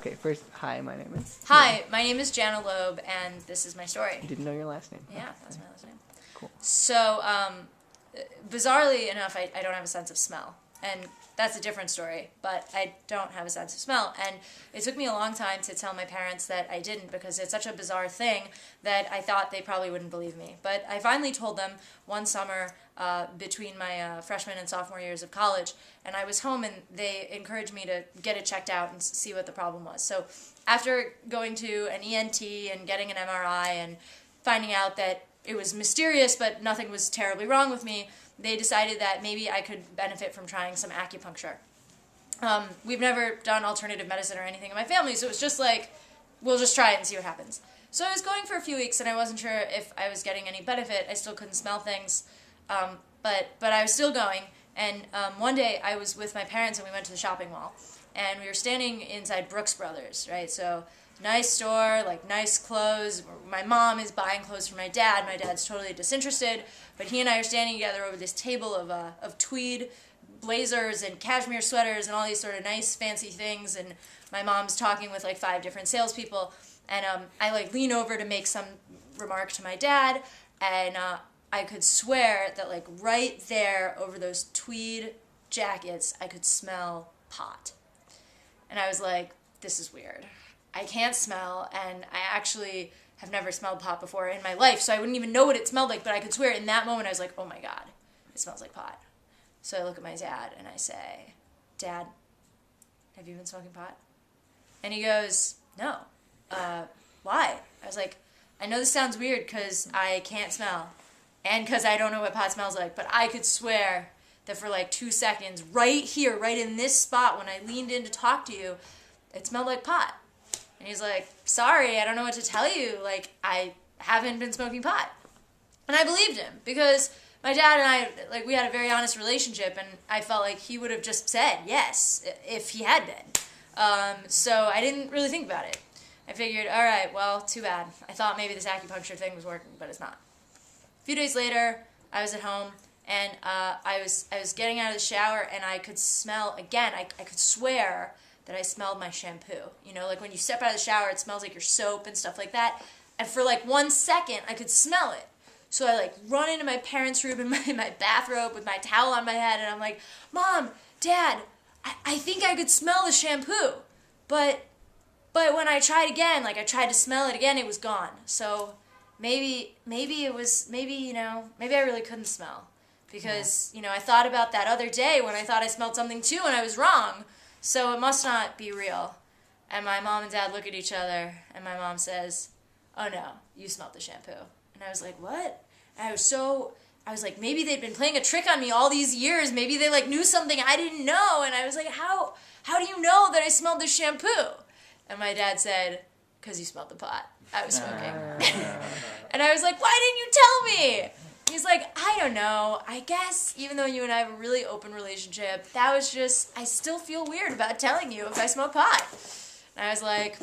Okay, first, hi, my name is... Hi, my name is Jana Loeb, and this is my story. You didn't know your last name. Yeah, that's my last name. Cool. So, bizarrely enough, I don't have a sense of smell. And that's a different story, but I don't have a sense of smell. And it took me a long time to tell my parents that I didn't, because it's such a bizarre thing that I thought they probably wouldn't believe me. But I finally told them one summer between my freshman and sophomore years of college, and I was home, and they encouraged me to get it checked out and see what the problem was. So after going to an ENT and getting an MRI and finding out that it was mysterious but nothing was terribly wrong with me, they decided that maybe I could benefit from trying some acupuncture. We've never done alternative medicine or anything in my family, so it was just like, we'll just try it and see what happens. So I was going for a few weeks, and I wasn't sure if I was getting any benefit. I still couldn't smell things, but I was still going. And one day I was with my parents, and we went to the shopping mall, and we were standing inside Brooks Brothers, right? So nice store, like nice clothes. My mom is buying clothes for my dad. My dad's totally disinterested, but he and I are standing together over this table of tweed blazers and cashmere sweaters and all these sort of nice fancy things. And my mom's talking with like 5 different salespeople, and I like lean over to make some remark to my dad, and I could swear that like right there over those tweed jackets, I could smell pot. And I was like, this is weird. I can't smell, and I actually have never smelled pot before in my life, so I wouldn't even know what it smelled like, but I could swear in that moment I was like, oh my God, it smells like pot. So I look at my dad and I say, Dad, have you been smoking pot? And he goes, no. Why? I was like, I know this sounds weird because I can't smell, and because I don't know what pot smells like, but I could swear that for like 2 seconds, right here, right in this spot, when I leaned in to talk to you, it smelled like pot. And he's like, sorry, I don't know what to tell you. Like, I haven't been smoking pot. And I believed him, because my dad and I, like, we had a very honest relationship, and I felt like he would have just said yes if he had been. So I didn't really think about it. I figured, all right, well, too bad. I thought maybe this acupuncture thing was working, but it's not. A few days later, I was at home, and I was getting out of the shower, and I could smell, again, I could swear that I smelled my shampoo. You know, like when you step out of the shower, it smells like your soap and stuff like that. And for like 1 second, I could smell it. So I like run into my parents' room in my bathrobe with my towel on my head, and I'm like, Mom, Dad, I think I could smell the shampoo. But when I tried again, like I tried to smell it again, it was gone. So maybe it was, maybe I really couldn't smell. Because, I thought about that other day when I thought I smelled something too, and I was wrong. So it must not be real. And my mom and dad look at each other, and my mom says, oh no, you smelled the shampoo. And I was like, what? And I was like, maybe they'd been playing a trick on me all these years. Maybe they like knew something I didn't know. And I was like, how do you know that I smelled the shampoo? And my dad said, because you smelled the pot I was smoking. And I was like, why didn't you tell me? He's like, I don't know. I guess even though you and I have a really open relationship, that was just, I still feel weird about telling you if I smoke pot. And I was like,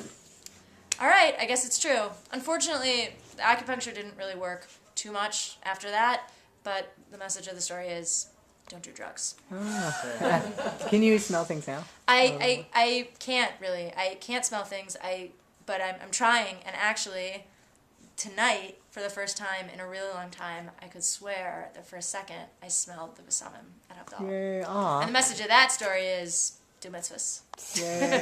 all right, I guess it's true. Unfortunately, the acupuncture didn't really work too much after that, but the message of the story is, don't do drugs. Oh. Can you smell things now? I can't really. I can't smell things, but I'm trying, and actually, tonight, for the first time in a really long time, I could swear that for a second I smelled the Vasamim at Havdalah. Yay, aw. And the message of that story is, do mitzvahs. Yay.